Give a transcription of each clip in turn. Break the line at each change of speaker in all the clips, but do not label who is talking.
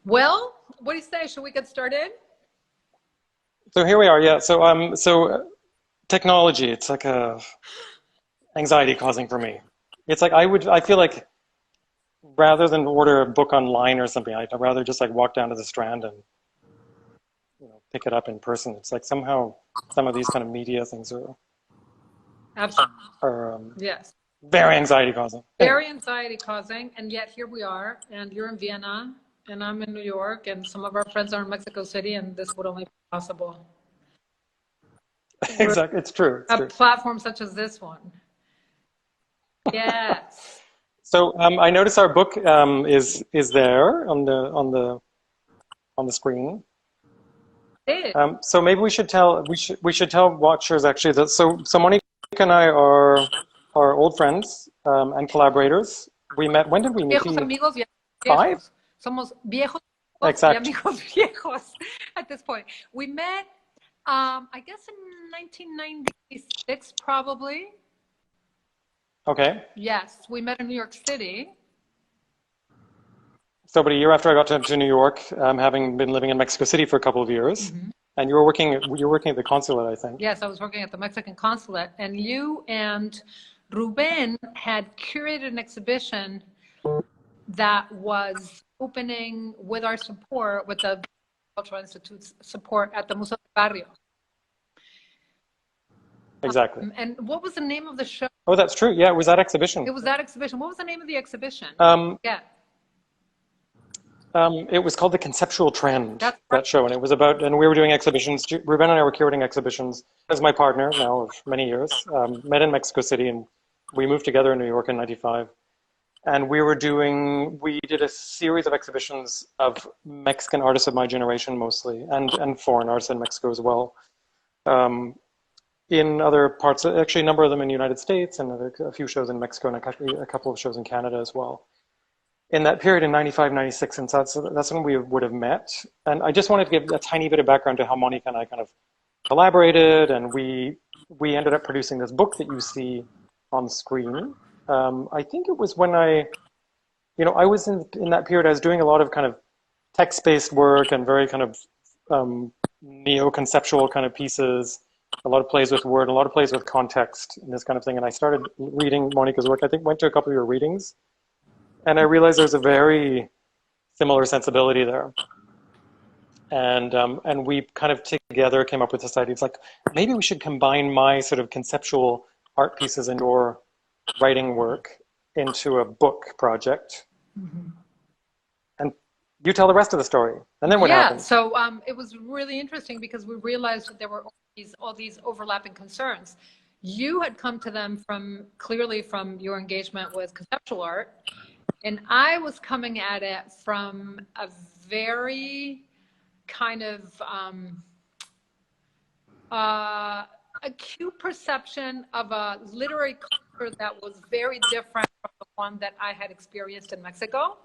Well, what do you say? Should we get started?
So here we are, yeah. So technology, it's like a anxiety causing for me. It's like I feel like rather than order a book online or something, I'd rather just like walk down to the Strand and pick it up in person. It's like somehow some of these kind of media things
Absolutely.
are
Yes.
very anxiety causing.
Very anxiety causing, and yet here we are, and you're in Vienna, and I'm in New York, and some of our friends are in Mexico City, and this would only be possible.
Exactly, it's true. It's
a
true.
platform such as this one. Yes.
So I notice our book is there on the screen. So maybe we should tell watchers actually that so Mónica and I are old friends and collaborators. We met. When did we meet?
Viejos amigos y
Five?
Somos viejos
Exactly.
y amigos viejos at this point. We met, I guess, in 1996, probably.
Okay.
Yes, we met in New York City.
So about a year after I got to New York, having been living in Mexico City for a couple of years, and you were working at the consulate, I think.
Yes, I was working at the Mexican consulate, and you and Ruben had curated an exhibition that was opening with our support, with the Cultural Institute's support at the Museo del Barrio.
Exactly.
And what was the name of the show?
Oh, that's true. Yeah, it was that exhibition.
It was that exhibition. What was the name of the exhibition?
Yeah. It was called The Conceptual Trend, that show, and it was about, and we were doing exhibitions. Ruben and I were curating exhibitions as my partner now of many years, met in Mexico City, and we moved together in New York in '95. And we did a series of exhibitions of Mexican artists of my generation mostly, and foreign artists in Mexico as well. In other parts, actually a number of them in the United States, and a few shows in Mexico, and a couple of shows in Canada as well. In that period in '95, '96, and that's when we would have met. And I just wanted to give a tiny bit of background to how Mónica and I kind of collaborated, and we ended up producing this book that you see on screen. I think it was when I was in that period, I was doing a lot of kind of text-based work and very kind of neo-conceptual kind of pieces, a lot of plays with word, a lot of plays with context and this kind of thing. And I started reading Mónica's work. I think went to a couple of your readings. And I realized there's a very similar sensibility there. And we kind of together came up with this idea. It's like, maybe we should combine my sort of conceptual art pieces and your writing work into a book project. And you tell the rest of the story. And then what happened?
So it was really interesting because we realized that there were all these overlapping concerns. You had come to them clearly from your engagement with conceptual art. And I was coming at it from a very kind of acute perception of a literary culture that was very different from the one that I had experienced in Mexico.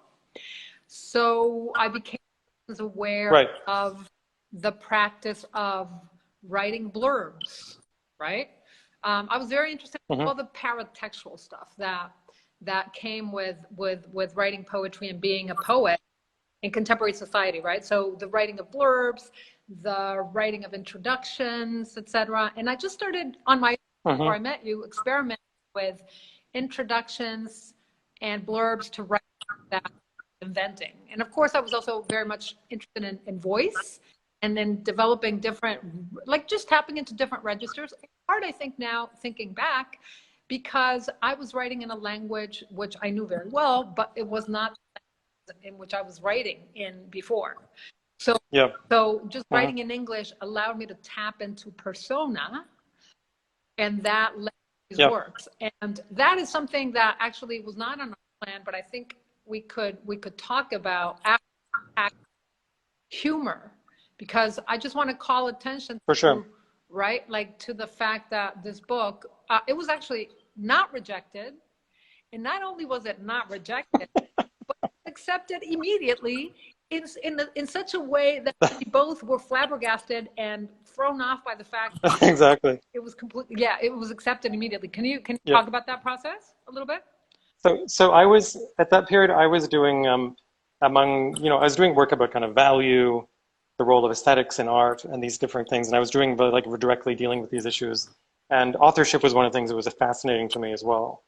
So I became aware of the practice of writing blurbs, right? I was very interested in all the paratextual stuff that came with writing poetry and being a poet in contemporary society, right? So the writing of blurbs, the writing of introductions, etc. And I just started on my own before I met you, experimenting with introductions and blurbs to write that inventing. And of course, I was also very much interested in voice and then developing different, like just tapping into different registers. It's hard, I think now, thinking back, because I was writing in a language which I knew very well, but it was not in which I was writing in before. So just writing in English allowed me to tap into persona, and that led to these works. And that is something that actually was not on our plan, but I think we could talk about after humor, because I just want to call attention to, right, like to the fact that this book, it was actually not rejected. And not only was it not rejected, but accepted immediately in such a way that we both were flabbergasted and thrown off by the fact that it was completely, it was accepted immediately. Can you talk about that process a little bit?
So I was, at that period, I was doing among, I was doing work about kind of value, the role of aesthetics in art, and these different things. And I was doing like directly dealing with these issues. And authorship was one of the things that was fascinating to me as well.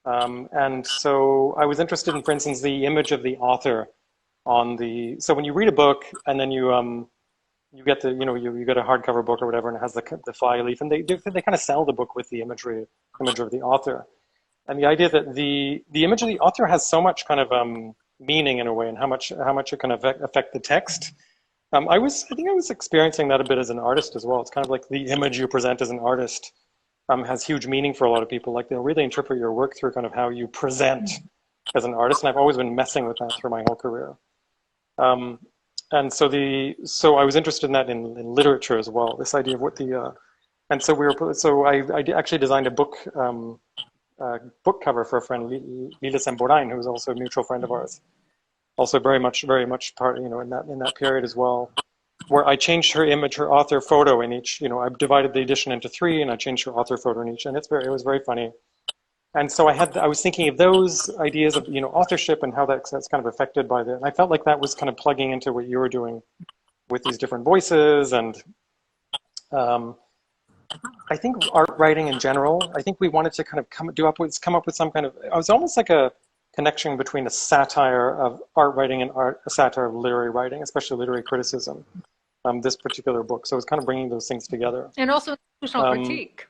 And so I was interested in, for instance, the image of the author on the. So when you read a book and then you get the, you get a hardcover book or whatever, and it has the fly leaf, and they kind of sell the book with the image of the author. And the idea that the image of the author has so much kind of meaning in a way, and how much it can affect the text. I think I was experiencing that a bit as an artist as well. It's kind of like the image you present as an artist has huge meaning for a lot of people. Like they'll really interpret your work through kind of how you present as an artist. And I've always been messing with that through my whole career. And so I was interested in that in literature as well. This idea of what and so I actually designed a book cover for a friend, Lila Semborain, who was also a mutual friend of ours. Also very much part, in that period as well, where I changed her image, her author photo in each, I divided the edition into 3 and I changed her author photo in each, and it was very funny. And so I was thinking of those ideas of, authorship and how that's kind of affected by and I felt like that was kind of plugging into what you were doing with these different voices. And I think art writing in general, I think we wanted to kind of come up with some kind of, it was almost like a connection between a satire of art writing and a satire of literary writing, especially literary criticism, this particular book. So it's kind of bringing those things together.
And also institutional critique.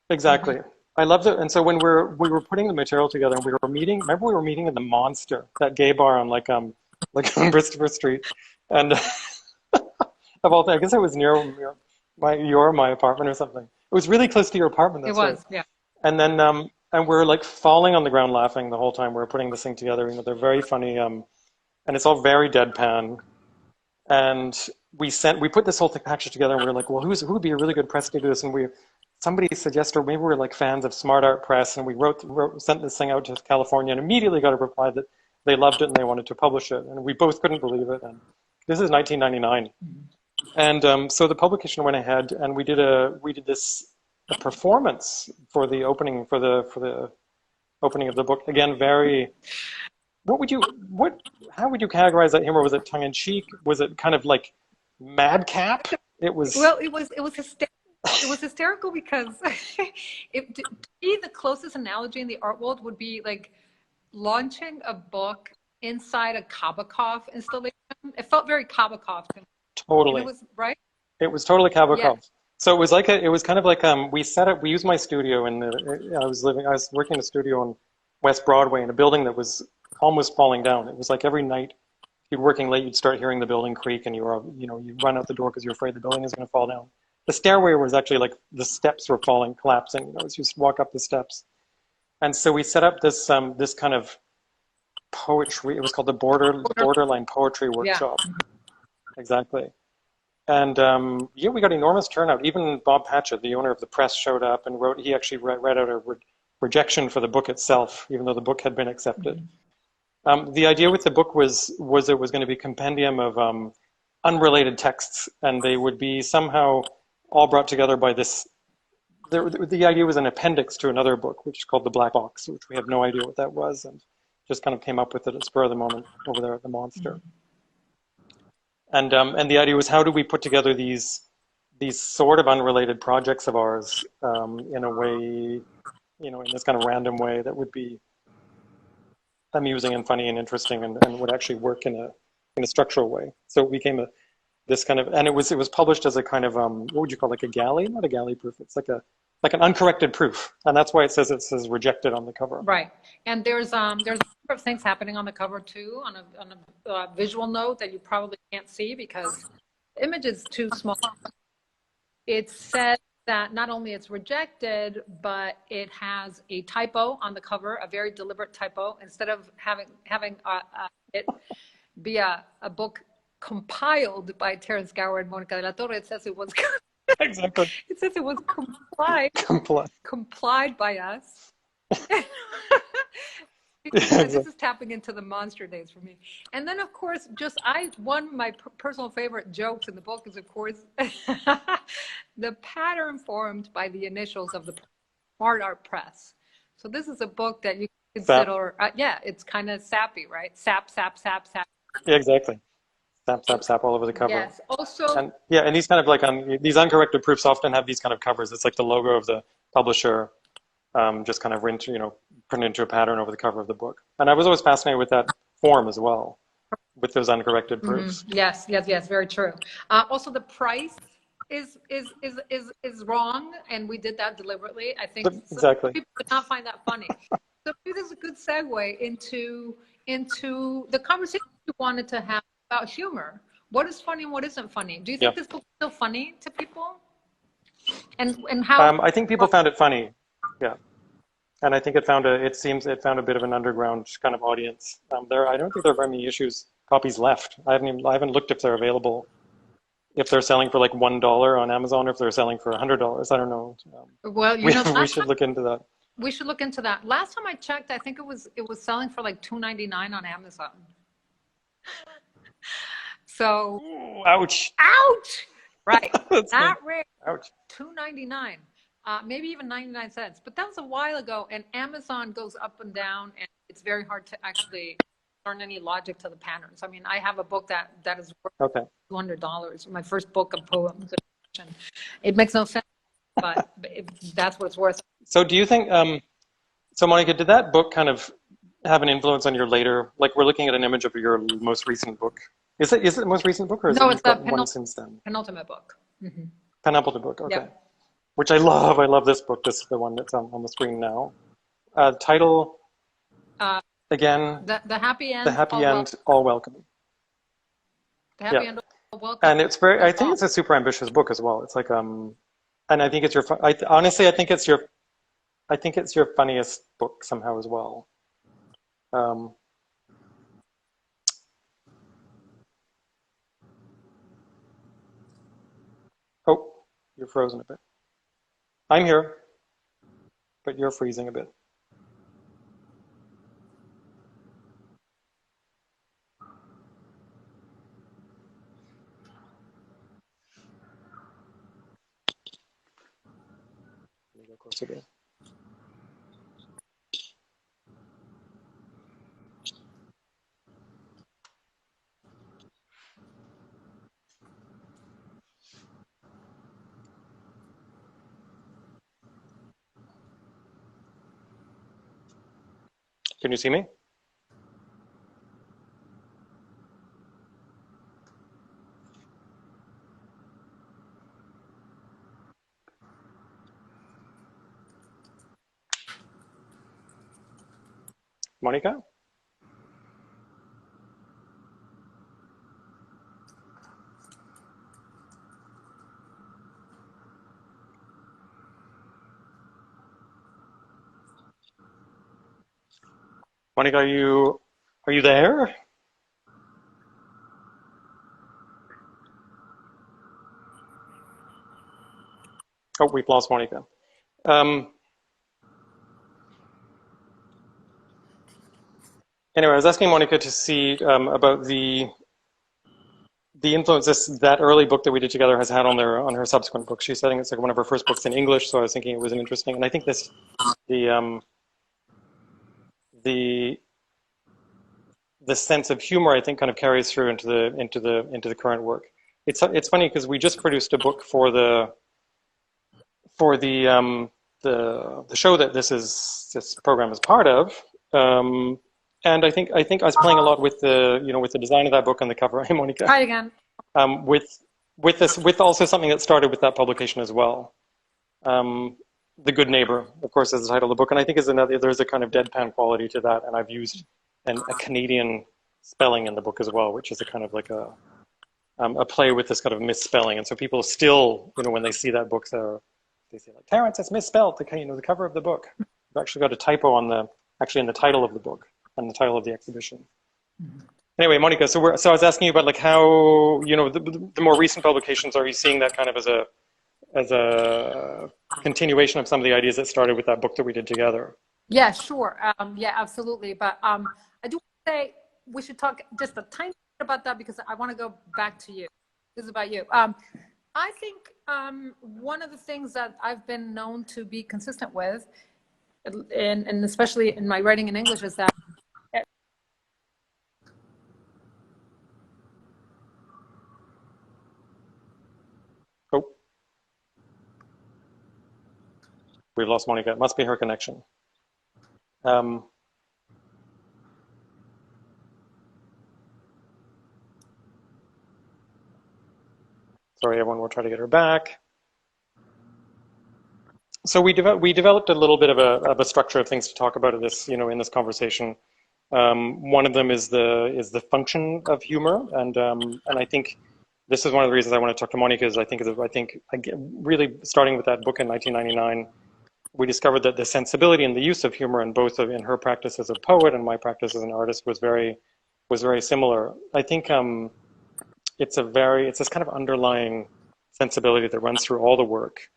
Exactly. I loved it. And so when we were putting the material together, and we were meeting in the Monster, that gay bar on like on Christopher Street. And of all things, I guess it was near my apartment or something. It was really close to your apartment. That's right.
Yeah.
And then and we're like falling on the ground laughing the whole time we were putting this thing together. They're very funny, and it's all very deadpan. And we put this whole thing package together, and we were like, well, who would be a really good press to do this? And somebody suggested, or maybe we were like fans of Smart Art Press, and we sent this thing out to California, and immediately got a reply that they loved it and they wanted to publish it. And we both couldn't believe it. And this is 1999. And so the publication went ahead, and we did a performance for the opening of the book. Again, very. How would you categorize that humor? Was it tongue in cheek? Was it kind of like madcap? It was.
Well, it was hysterical. It was hysterical because to me, the closest analogy in the art world would be like launching a book inside a Kabakov installation. It felt very Kabakov to me.
Totally.
And it was right.
It was totally Kabakov.
Yeah.
So it was kind of like we used my studio I was working in a studio on West Broadway in a building that was almost falling down. It was like every night you'd working late, you'd start hearing the building creak, and you'd run out the door because you're afraid the building is going to fall down. The stairway was actually like the steps were collapsing. As you just walk up the steps. And so we set up this kind of poetry. It was called the Borderline Poetry Workshop. Yeah. Exactly. And we got enormous turnout. Even Bob Patchett, the owner of the press, showed up and he actually read out a rejection for the book itself, even though the book had been accepted. The idea with the book was it was going to be a compendium of unrelated texts, and they would be somehow all brought together by this. The idea was an appendix to another book, which is called The Black Box, which we have no idea what that was, and just kind of came up with it at spur of the moment over there at the Monster. And the idea was, how do we put together these sort of unrelated projects of ours in a way, in this kind of random way that would be amusing and funny and interesting and would actually work in a structural way. So it became this kind of, and it was published as a kind of what would you call, like a galley? Not a galley proof. It's like an uncorrected proof, and that's why it says rejected on the cover. Right.
And there's a number of things happening on the cover too, on a visual note that you probably can't see because the image is too small. It says that not only it's rejected, but it has a typo on the cover, a very deliberate typo. Instead of having it be a book compiled by Terence Gower and Mónica De La Torre, it says it was.
Exactly.
It says it was complied by us. This is tapping into the monster days for me. And then, of course, one of my personal favorite jokes in the book is, of course, the pattern formed by the initials of the Smart Art Press. So this is a book that you
Sap.
consider, yeah, it's kind of sappy, right? Sap, sap, sap, sap.
Yeah, exactly. Sap, sap, sap all over the cover.
Yes. Also,
And yeah, and these kind of like these uncorrected proofs often have these kind of covers. It's like the logo of the publisher, just kind of printed into a pattern over the cover of the book. And I was always fascinated with that form as well, with those uncorrected proofs.
yes, yes, yes, very true. Also, the price is wrong, and we did that deliberately. I think some
Exactly.
people would not find that funny. So maybe this is a good segue into the conversation we wanted to have about humor. What is funny and what isn't funny? Do you think this book is still funny to people? And how?
I think people found it funny. Yeah. And I think it found it found a bit of an underground kind of audience. I don't think there are very many copies left. I haven't looked if they're available, if they're selling for like $1 on Amazon, or if they're selling for $100. I don't know.
Well,
we should look into that.
We should look into that. Last time I checked, I think it was selling for like $2.99 on Amazon. So,
ooh, ouch.
Ouch! Right. That rare.
Ouch.
$2.99. Maybe even 99 cents. But that was a while ago, and Amazon goes up and down, and it's very hard to actually learn any logic to the patterns. I mean, I have a book that is worth $200. My first book of poems. It makes no sense, but that's what it's worth.
So do you think, so Monica, did that book kind of have an influence on your later, like we're looking at an image of your most recent book. Is it the most recent book, or is it one since then?
Penultimate book. Mm-hmm.
Penultimate book, okay.
Yep.
Which I love. I love this book. This is the one that's on the screen now. Title, again.
The Happy End.
The Happy End, All Welcome.
The Happy End, All Welcome.
And it's I think it's a super ambitious book as well. It's like, and I think it's honestly, I think it's your funniest book somehow as well. Oh, you're frozen a bit. I'm here, but you're freezing a bit. Let me go closer to you. Can you see me? Monica? Monica, are you there? Oh, we've lost Monica. Anyway, I was asking Monica to see about the influence that early book that we did together has had on her subsequent books. She's saying it's like one of her first books in English, so I was thinking it was an interesting. And I think the sense of humor, I think, kind of carries through into the current work. It's funny because we just produced a book for the show that this program is part of. And I think I was playing a lot with the design of that book and the cover. Hey, Monica.
Hi again.
With also something that started with that publication as well. The Good Neighbor, of course, is the title of the book, and I think there's a kind of deadpan quality to that, and I've used a Canadian spelling in the book as well, which is a kind of like a play with this kind of misspelling, and so people still, when they see that book, they say like, Terence, it's misspelled. The cover of the book. I've actually got a typo in the title of the book and the title of the exhibition. Mm-hmm. Anyway, Monica, so I was asking you about like how the more recent publications, are you seeing that kind of as a continuation of some of the ideas that started with that book that we did together?
Yeah, sure. Yeah, absolutely. But I do want to say we should talk just a tiny bit about that because I want to go back to you. This is about you. I think one of the things that I've been known to be consistent with and especially in my writing in English, is that
Oh, we've lost Monica. It must be her connection. Um, sorry, everyone. We'll try to get her back. So we developed a little bit of a structure of things to talk about in this, in this conversation. One of them is the function of humor, and I think this is one of the reasons I want to talk to Monica. Is I think really starting with that book in 1999, we discovered that the sensibility and the use of humor in both in her practice as a poet and my practice as an artist was very similar. I think it's this kind of underlying sensibility that runs through all the work.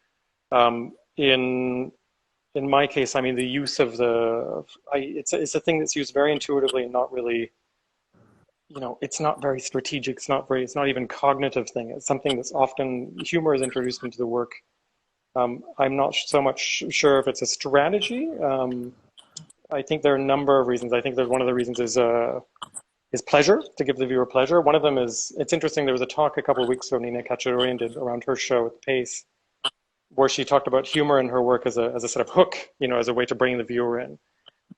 In my case, I mean, the use of it's a thing that's used very intuitively and not really, it's not very strategic. It's not even cognitive thing. It's something that's often, humor is introduced into the work. I'm not so much sure if it's a strategy. I think there are a number of reasons. I think one of the reasons is pleasure, to give the viewer pleasure. One of them is, it's interesting, there was a talk a couple of weeks ago Nina Cacciatorian did around her show at the Pace, where she talked about humor in her work as a sort of hook, as a way to bring the viewer in.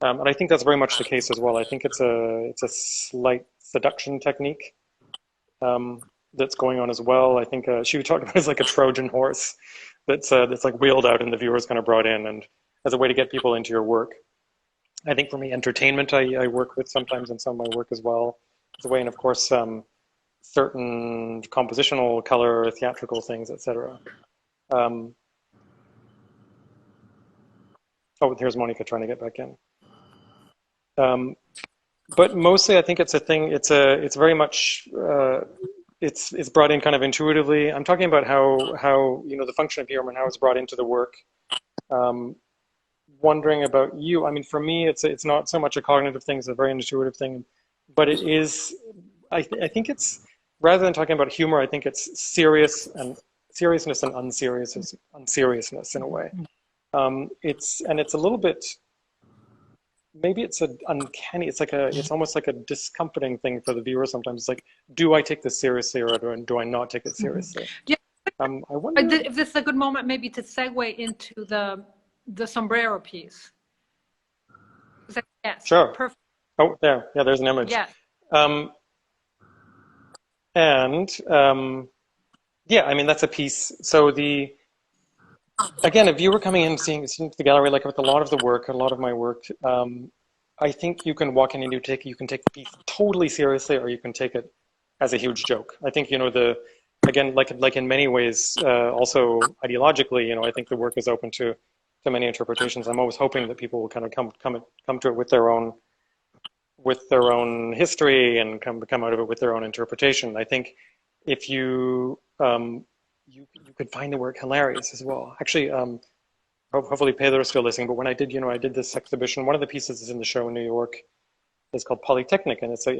And I think that's very much the case as well. I think it's a slight seduction technique that's going on as well. I think she talked about it as like a Trojan horse that's like wheeled out and the viewer's kind of brought in, and as a way to get people into your work. I think for me, entertainment I work with sometimes in some of my work as well. As a way, and of course, certain compositional, color, theatrical things, etc. Oh, here's Monica trying to get back in. But mostly, I think it's a thing. It's very much it's brought in kind of intuitively. I'm talking about how the function of humor and how it's brought into the work. Wondering about you. I mean, for me, it's not so much a cognitive thing; it's a very intuitive thing. But it is. I think it's, rather than talking about humor, I think it's seriousness and unseriousness in a way. It's a little bit, maybe it's an uncanny, it's almost like a discomforting thing for the viewer sometimes. It's like, do I take this seriously or do I not take it seriously?
Yeah.
I wonder
if this is a good moment maybe to segue into the sombrero piece. Yes.
Sure.
Perfect.
Oh, there. Yeah, there's an image.
Yeah.
Yeah, I mean, that's a piece. So again, if you were coming in and seeing the gallery, like with a lot of the work, a lot of my work, I think you can walk in and you can take the piece totally seriously, or you can take it as a huge joke. I think, again, like in many ways, also ideologically, I think the work is open to many interpretations. I'm always hoping that people will kind of come to it with their own history and come out of it with their own interpretation. I think if you could find the work hilarious as well. Actually, hopefully Pedro is still listening, but when I did this exhibition, one of the pieces is in the show in New York. It's called Polytechnic, and it's a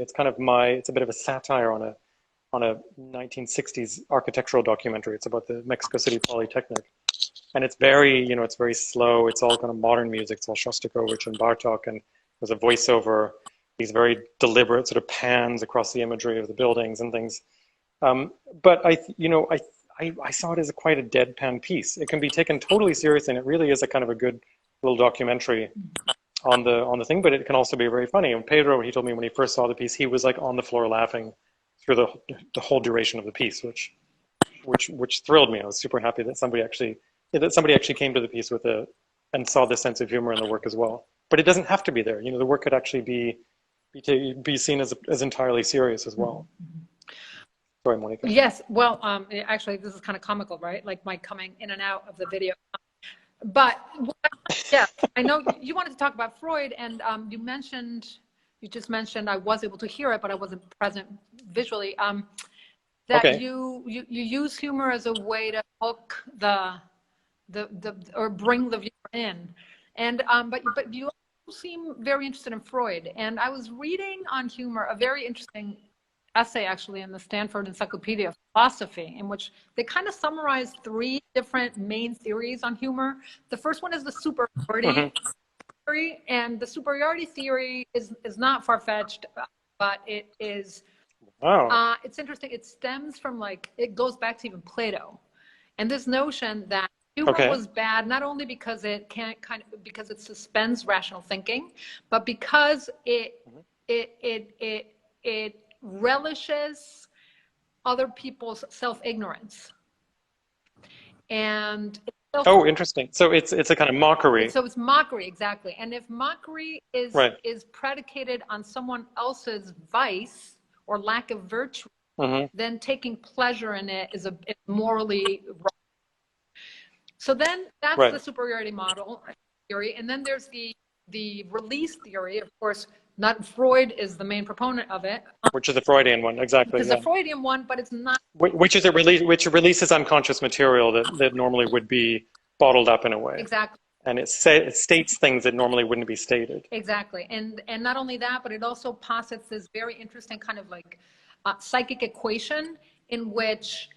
bit of a satire on a 1960s architectural documentary. It's about the Mexico City Polytechnic. And it's very, it's very slow. It's all kind of modern music. It's all Shostakovich and Bartok, and there's a voiceover, these very deliberate sort of pans across the imagery of the buildings and things. But I saw it as quite a deadpan piece. It can be taken totally seriously, and it really is a kind of a good little documentary on the thing. But it can also be very funny. And Pedro, he told me when he first saw the piece, he was like on the floor laughing through the whole duration of the piece, which thrilled me. I was super happy that somebody actually came to the piece and saw the sense of humor in the work as well. But it doesn't have to be there. The work could actually be seen as entirely serious as well. Sorry, Monica.
Yes, well, actually, this is kind of comical, right? Like my coming in and out of the video. But yeah, I know you wanted to talk about Freud, and you just mentioned, I was able to hear it, but I wasn't present visually. That
okay.
you use humor as a way to hook or bring the viewer in, and but you seem very interested in Freud, and I was reading on humor a very interesting essay actually in the Stanford Encyclopedia of Philosophy, in which they kind of summarize 3 different main theories on humor. The first one is the superiority theory, and the superiority theory is not far-fetched, but it is, it's interesting. It stems from it goes back to even Plato. And this notion that humor was bad, not only because it because it suspends rational thinking, but because it relishes other people's self-ignorance. And
interesting. So it's a kind of mockery.
So it's mockery, exactly. And if mockery is predicated on someone else's vice or lack of virtue, then taking pleasure in it is morally wrong. So then that's the superiority model theory. And then there's the release theory. Of course, not Freud is the main proponent of it.
Which is the Freudian one, exactly.
It's a Freudian one, but it's not.
Which releases unconscious material that normally would be bottled up in a way.
Exactly.
And it states things that normally wouldn't be stated.
Exactly. And not only that, but it also posits this very interesting kind of psychic equation in which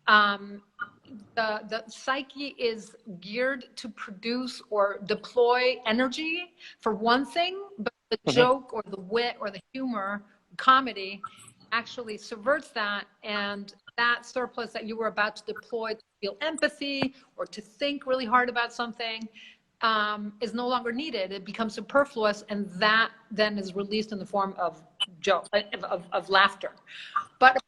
the psyche is geared to produce or deploy energy for one thing, but the joke or the wit or the humor, comedy, actually subverts that, and that surplus that you were about to deploy to feel empathy or to think really hard about something is no longer needed. It becomes superfluous, and that then is released in the form of joke, of laughter. But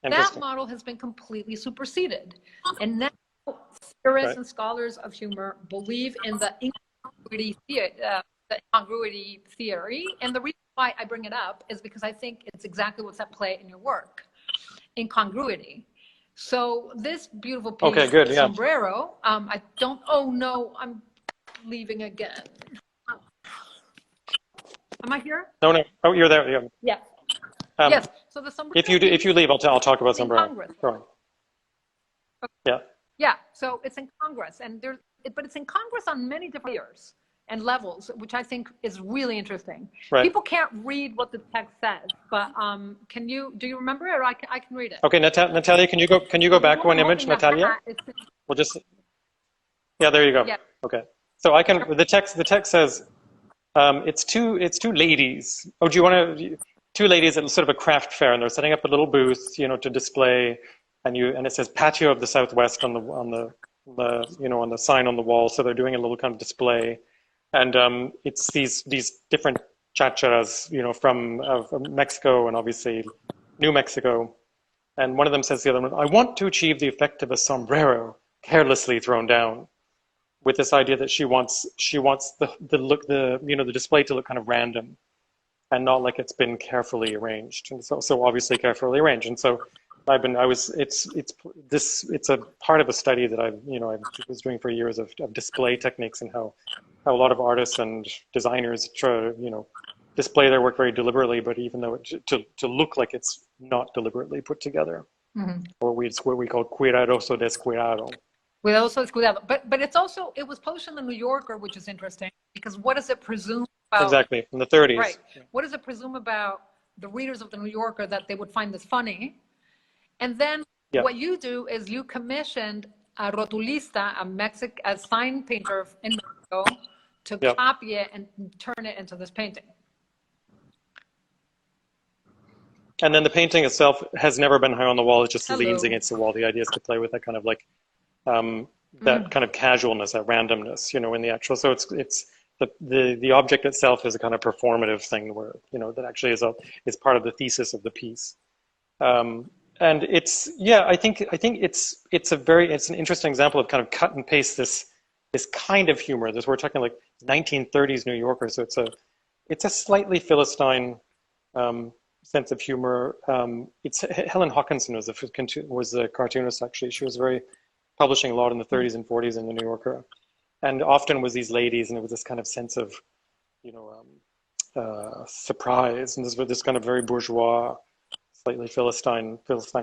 that model has been completely superseded. And now theorists and scholars of humor believe in the incongruity theory. And the reason why I bring it up is because I think it's exactly what's at play in your work, incongruity. So this beautiful piece, Sombrero, I don't, oh no, I'm leaving again. Am I here?
No. Oh, you're there. Yeah.
Yeah. Yes. So the Sombrero.
If you leave, I'll talk about Sombrero.
Congress.
Yeah.
Yeah. So it's in Congress, and but it's in Congress on many different layers and levels, which I think is really interesting.
Right.
People can't read what the text says, but do you remember it, or I can read it?
Okay, Natalia, can you go back one image, Natalia? We'll just. Yeah, there you go.
Yeah.
Okay. So the text says it's two ladies. Oh, do you want to? Two ladies at sort of a craft fair, and they're setting up a little booth, to display, and it says Patio of the Southwest on the sign on the wall. So they're doing a little kind of display, and it's these different chacharas, from Mexico and obviously New Mexico, and one of them says to the other one, "I want to achieve the effect of a sombrero carelessly thrown down," with this idea that she wants the display to look kind of random, and not like it's been carefully arranged, and so obviously carefully arranged. And so it's a part of a study that I was doing for years of display techniques, and how a lot of artists and designers try to display their work very deliberately, but even though to look like it's not deliberately put together, or what we call cuidadoso descuidado.
But it was published in the New Yorker, which is interesting, because what does it presume about?
Exactly, from the 30s.
Right. What does it presume about the readers of the New Yorker, that they would find this funny? And then what you do is you commissioned a rotulista, a sign painter in Mexico, to copy it and turn it into this painting.
And then the painting itself has never been high on the wall. It just leans against the wall. The idea is to play with that kind of that kind of casualness, that randomness, in the actual. So it's the object itself is a kind of performative thing where, that actually is part of the thesis of the piece. And it's, I think it's an interesting example of kind of cut and paste this kind of humor. We're talking like 1930s New Yorker. So it's a slightly Philistine sense of humor. It's Helen Hawkinson was the cartoonist, actually. She was publishing a lot in the 30s and 40s in the New Yorker, and often was these ladies, and it was this kind of sense of surprise, and this kind of very bourgeois, slightly Philistine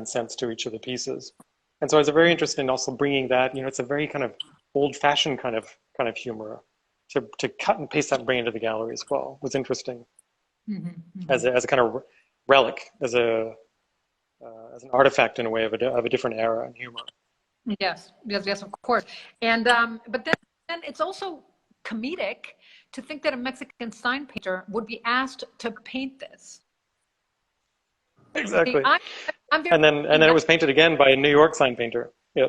sense to each of the pieces. And so I was very interested in also bringing that, it's a very kind of old-fashioned kind of humor, to cut and paste that and bring it to the gallery as well was interesting, as a kind of relic, as an artifact in a way of a different era and humor.
Yes, of course. And but then it's also comedic to think that a Mexican sign painter would be asked to paint this.
Exactly.
See, I'm very
And then it was painted again by a New York sign painter. Yeah.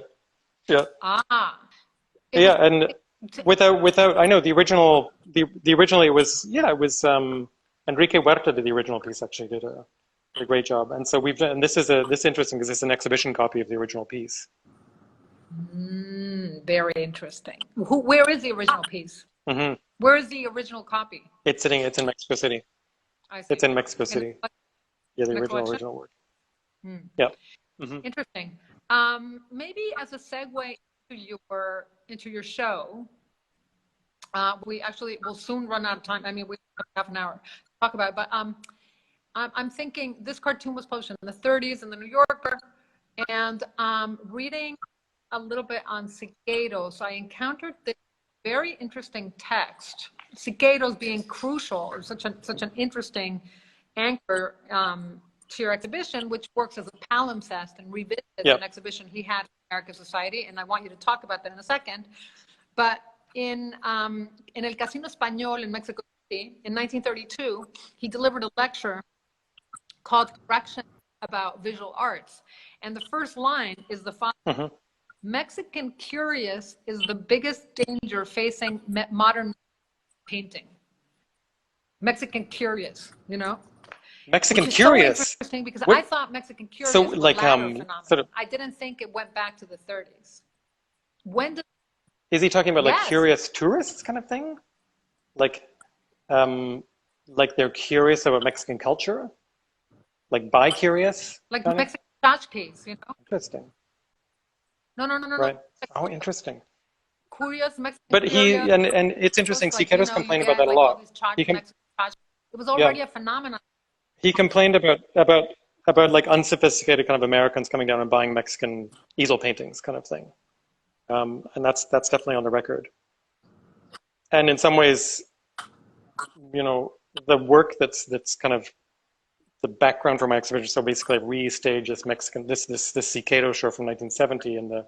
Yeah.
It
Yeah,
was,
and without I know the originally it was Enrique Huerta did the original piece, actually did a great job. And so this is interesting because it's an exhibition copy of the original piece.
very interesting. Where is the original piece?
Mm-hmm.
Where is the original copy?
It's in Mexico City.
I see.
It's in Mexico City. Yeah, the original work. Yeah. Mm-hmm.
Interesting. Maybe as a segue into your show, we actually will soon run out of time. I mean, we have half an hour to talk about it, but I'm thinking this cartoon was published in the 30s in the New Yorker, and reading a little bit on cicados, I encountered this very interesting text. Cicados being crucial, or such an interesting anchor to your exhibition, which works as a palimpsest and revisits an exhibition he had in America Society, and I want you to talk about that in a second. But in El Casino Español in Mexico City in 1932, he delivered a lecture called Correction about Visual Arts. And the first line is the following: Mexican curious is the biggest danger facing modern painting. Mexican curious, you know?
Mexican curious.
So interesting because I thought Mexican curious
so
was
like sort of,
I didn't think it went back to the 30s. When did
is he talking about like curious tourists kind of thing? Like they're curious about Mexican culture? Like bi-curious?
Like the Mexican tchotchkes, you know?
Interesting.
No.
Right. Oh, interesting.
Curious Mexican.
But
curious,
and it's interesting.
like,
Cicados complained about that a lot.
It was already a phenomenon.
He complained about like unsophisticated kind of Americans coming down and buying Mexican easel paintings, kind of thing. And that's definitely on the record. And in some ways, you know, the work that's kind of the background for my exhibition. So basically, I restaged this Cicado show from 1970 in the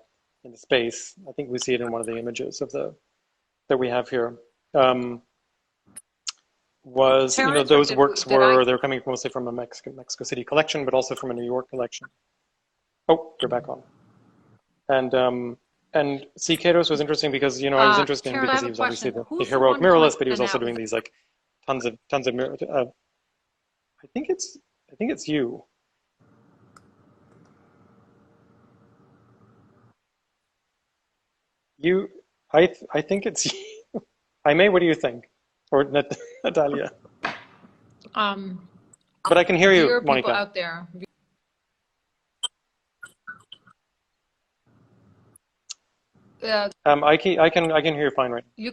space. I think we see it in one of the images of that we have here. Was, you know, those works they're coming mostly from a Mexico City collection, but also from a New York collection. Oh, you're back on. And Cicados was interesting because, you know, I was interested in because he was obviously the heroic muralist, but he was also doing these like tons of I think it's you. I think it's you. What do you think? Or Natalia? But I can hear you, Monica.
Out there.
I can hear you fine right now.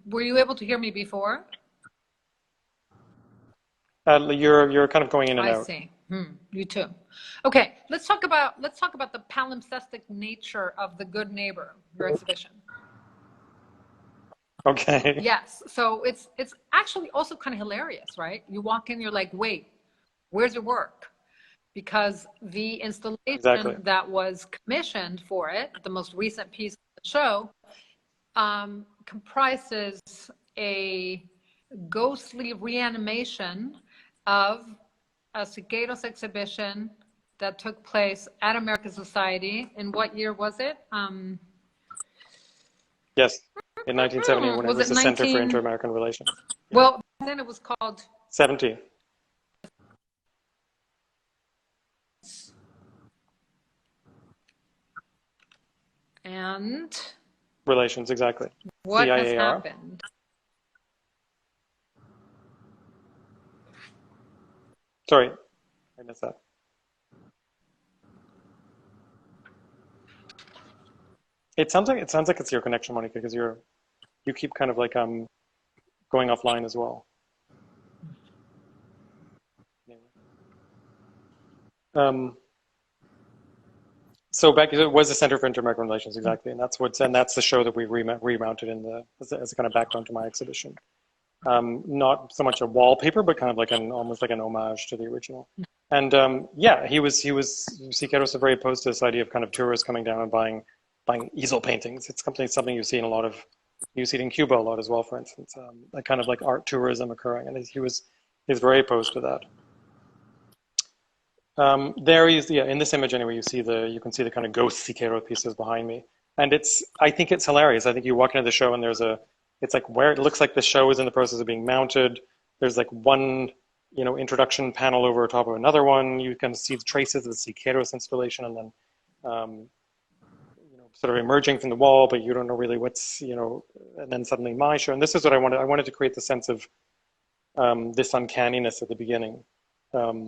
Were you able to hear me before?
You're kind of going in and out.
I see. You too. Okay, let's talk about the palimpsestic nature of The Good Neighbor, your exhibition.
Okay.
Yes. So it's actually also kind of hilarious, right? You walk in, you're like, wait, where's your work? Because the installation that was commissioned for it, the most recent piece of the show, comprises a ghostly reanimation of a Cicados exhibition that took place at America Society. In what year was it?
Yes, in 1970, when it was the Center for Inter-American Relations.
Well, then it was called
70.
And
relations, exactly.
What has happened?
Sorry, I missed that. It sounds like it's your connection, Monica, because you keep kind of like going offline as well. So back, it was the Center for Inter-American Relations, exactly, and that's the show that we remounted as a kind of background to my exhibition. Not so much a wallpaper, but kind of like almost like an homage to the original. And Cicados was very opposed to this idea of kind of tourists coming down and buying easel paintings. It's something you see in a lot of You see it in Cuba a lot as well, for instance, a kind of like art tourism occurring, and he's very opposed to that. There is, yeah, in this image anyway, you can see the kind of ghost Siqueiro pieces behind me, and I think it's hilarious. I think you walk into the show and it's like where it looks like the show is in the process of being mounted. There's like one, introduction panel over top of another one. You can see the traces of the Siqueiros installation, and then, sort of emerging from the wall, but you don't know really what's, and then suddenly my show. And this is what I wanted. I wanted to create the sense of this uncanniness at the beginning. Oh,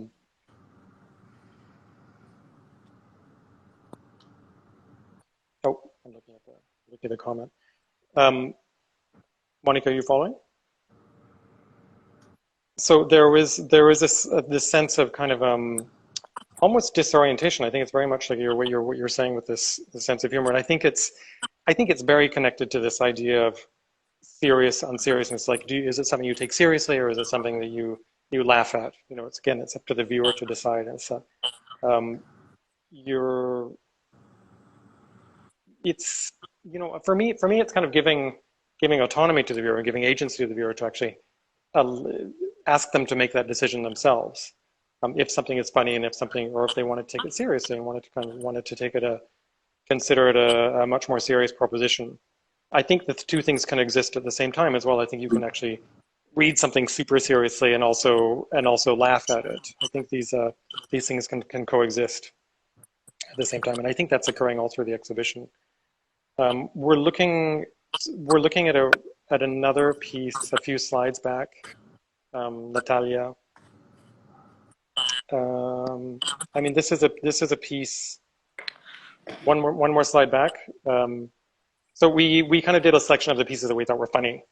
I'm looking at the comment. Monica, are you following? So there was this sense of kind of almost disorientation. I think it's very much like what you're saying with this sense of humor, and I think it's very connected to this idea of serious unseriousness. Like, is it something you take seriously, or is it something that you laugh at? It's up to the viewer to decide. And so, for me, it's kind of giving autonomy to the viewer, giving agency to the viewer to actually ask them to make that decision themselves. If something is funny, and or if they want to take it seriously and consider it a much more serious proposition. I think that the two things can exist at the same time as well. I think you can actually read something super seriously and also laugh at it. I think these things can coexist at the same time, and I think that's occurring all through the exhibition. We're looking at another piece a few slides back, Natalia. I mean, this is a piece. One more slide back. So we kind of did a selection of the pieces that we thought were funny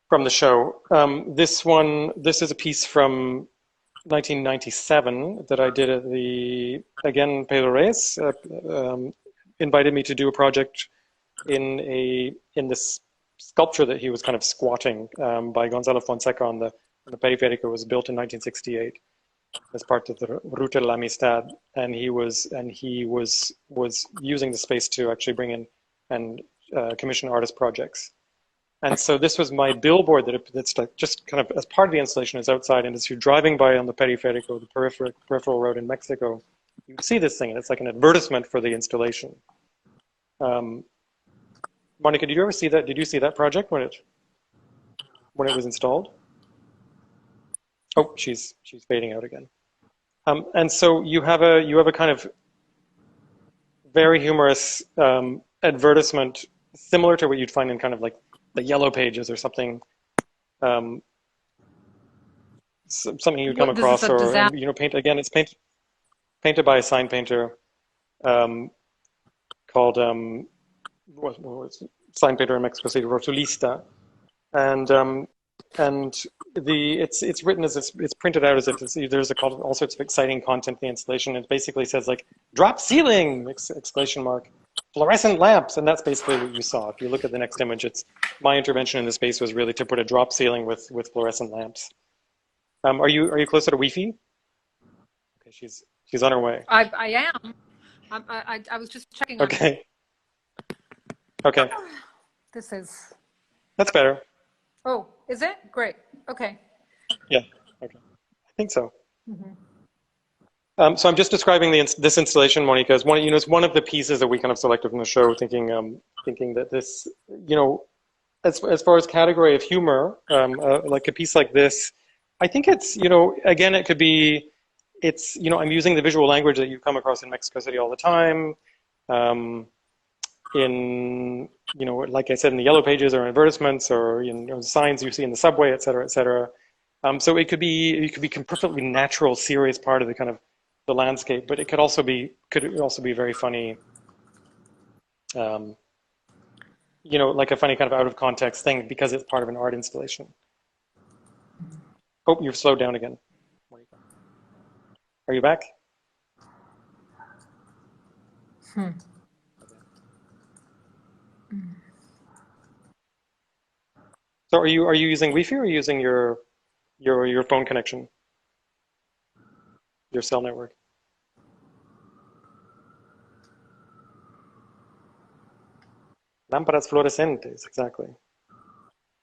from the show. This is a piece from 1997 that I did at Pedro Reyes invited me to do a project in this sculpture that he was kind of squatting by Gonzalo Fonseca on the Periférico. It was built in 1968 as part of the Ruta de la Amistad, and he was using the space to actually bring in and commission artist projects. And so this was my billboard that's like just kind of as part of the installation is outside, and as you're driving by on the Periférico, the peripheral road in Mexico, you see this thing, and it's like an advertisement for the installation. Monica, did you ever see that? Did you see that project when it was installed? Oh, she's fading out again. And so you have a kind of very humorous advertisement, similar to what you'd find in kind of like the Yellow Pages or something. Something you come across, or paint again. It's painted by a sign painter called sign painter in Mexico City, Rotulista, and it's written as it's printed out as if there's all sorts of exciting content in the installation. It basically says like drop ceiling exclamation mark, fluorescent lamps, and that's basically what you saw. If you look at the next image, my intervention in the space was really to put a drop ceiling with fluorescent lamps. Are you closer to Wi-Fi? Okay, she's on her way.
I am. I was just checking.
Okay. Okay. That's better.
Oh, is it? Great. Okay.
Yeah. Okay. I think so. Mm-hmm. So I'm just describing this installation, Monica, as it's one of the pieces that we kind of selected from the show, thinking that this, as far as category of humor, like a piece like this, I think it's, again, it could be, I'm using the visual language that you come across in Mexico City all the time. In like I said, in the Yellow Pages or advertisements or signs you see in the subway, et cetera, et cetera. So it could be perfectly natural, serious part of the kind of the landscape, but it could also be very funny. Like a funny kind of out of context thing because it's part of an art installation. Oh, you've slowed down again. Are you back? So are you using Wi-Fi or are you using your phone connection? Your cell network? Lámparas fluorescentes, exactly.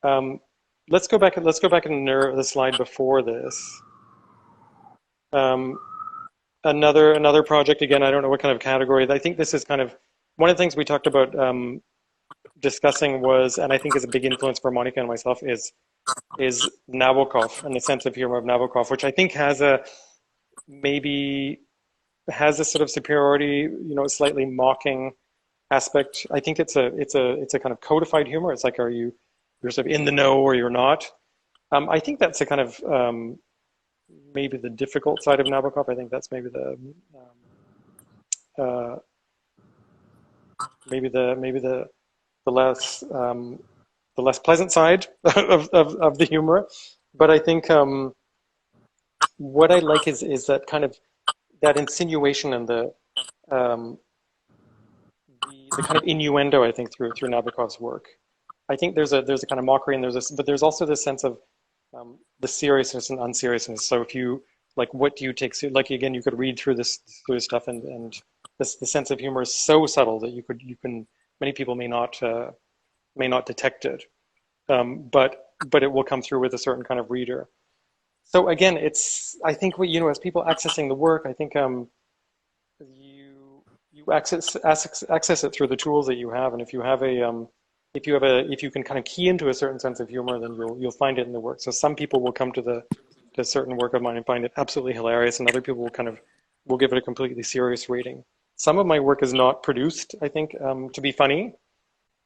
let's go back and the slide before this. Another project, again, I don't know what kind of category. I think this is kind of one of the things we talked about discussing was, and I think is a big influence for Mónica and myself, is Nabokov and the sense of humor of Nabokov, which I think has a sort of superiority, slightly mocking aspect. I think it's a kind of codified humor. It's like, you're sort of in the know or you're not. I think that's a kind of maybe the difficult side of Nabokov. I think that's maybe the less pleasant side of the humor. But I think what I like is that kind of that insinuation and the kind of innuendo, I think, through Nabokov's work. I think there's a kind of mockery, and but there's also this sense of the seriousness and unseriousness. So if you what do you take? Like, again, you could read through this stuff, and the sense of humor is so subtle that you can many people may not detect it, but it will come through with a certain kind of reader. So again, I think as people accessing the work, I think you access it through the tools that you have, and if you can kind of key into a certain sense of humor, then you'll find it in the work. So some people will come to certain work of mine and find it absolutely hilarious, and other people will give it a completely serious reading. Some of my work is not produced, I think, to be funny.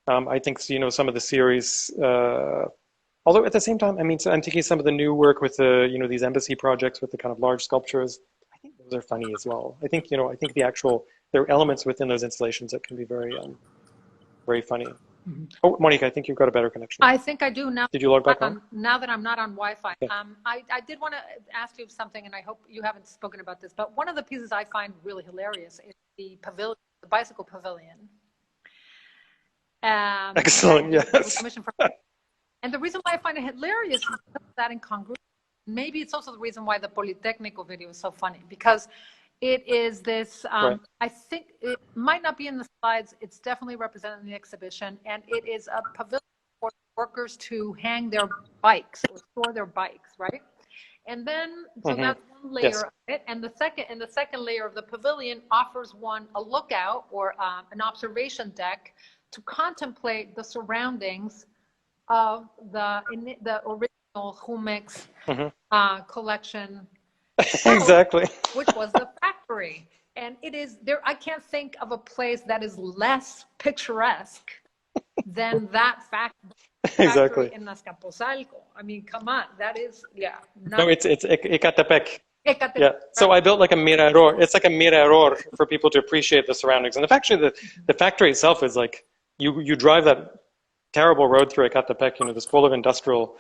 I think some of the series, although at the same time, I mean, I'm taking some of the new work with the these embassy projects with the kind of large sculptures. I think those are funny as well. I think there are elements within those installations that can be very very funny. Mm-hmm. Oh, Mónica, I think you've got a better connection.
I think I do now.
Did you log back on?
Now that I'm not on Wi-Fi.
Yeah.
I did want to ask you something, and I hope you haven't spoken about this, but one of the pieces I find really hilarious is the pavilion, the bicycle pavilion.
Excellent, yes.
And the reason why I find it hilarious is because of that incongruity. Maybe it's also the reason why the Polytechnic video is so funny, because it is this,
right.
I think it might not be in the slides, it's definitely represented in the exhibition, and it is a pavilion for workers to hang their bikes or store their bikes, right? And then, so that's one layer of it, and the second layer of the pavilion offers one a lookout or an observation deck to contemplate the surroundings of the original Humex collection.
Exactly.
Which was the factory. And it is there. I can't think of a place that is less picturesque than that factory
exactly.
in Azcapotzalco. I mean, come on, that is, yeah.
No, it's Ecatepec.
Ecatepec.
Yeah. So I built like a mirador. It's like a mirador for people to appreciate the surroundings. And the factory itself is like, you drive that terrible road through Ecatepec, this full of industrial